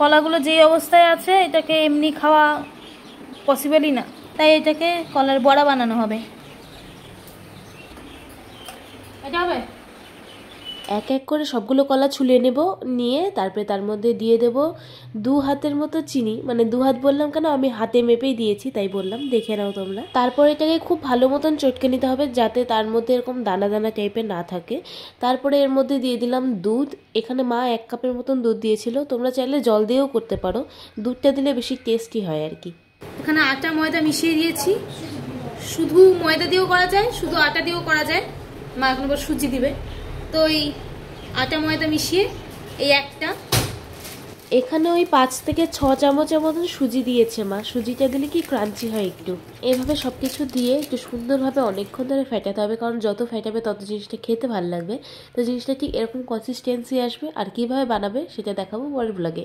কলাগুলো যেই অবস্থায় আছে এটাকে এমনি খাওয়া পসিবলই না, তাই এটাকে কলার বড়া বানানো হবে। এটা হবে এক এক করে সবগুলো কলা ছুলে নেব, নিয়ে তারপরে তার মধ্যে দিয়ে দেব 2 হাতের মতো চিনি। মানে 2 হাত বললাম কেন, আমি হাতে মেপেই দিয়েছি তাই বললাম, দেখে নাও তোমরা। তারপর এটাকে খুব ভালো মতন চটকে নিতে হবে যাতে তার মধ্যে এরকম দানা দানা টাইপের না থাকে। তারপরে এর মধ্যে দিয়ে দিলাম দুধ। এখানে মা 1 কাপের মতন দুধ দিয়েছিল, তোমরা চাইলে জল দিয়েও করতে পারো, দুধটা দিলে বেশি টেস্টি হয় আর কি। এখানে আটা ময়দা মিশিয়ে দিয়েছি, শুধু ময়দা দিয়েও করা যায়, শুধু আটা দিয়েও করা যায়, মা এখন আবার সুজি দিবে। তো এই আটা ময়দা মিশিয়ে এই একটা, এখানে ওই 5 থেকে 6 চামচের মতন সুজি দিয়েছে মা। সুজিটা দিলে কি ক্রাঞ্চি হয় একটু। এভাবে সবকিছু দিয়ে একটু সুন্দরভাবে অনেকক্ষণ ধরে ফেটাতে হবে, কারণ যত ফেটাবে তত জিনিসটা খেতে ভালো লাগবে। তো জিনিসটা ঠিক এরকম কনসিস্টেন্সি আসবে। আর কিভাবে বানাবে সেটা দেখাবো পরের ব্লগে।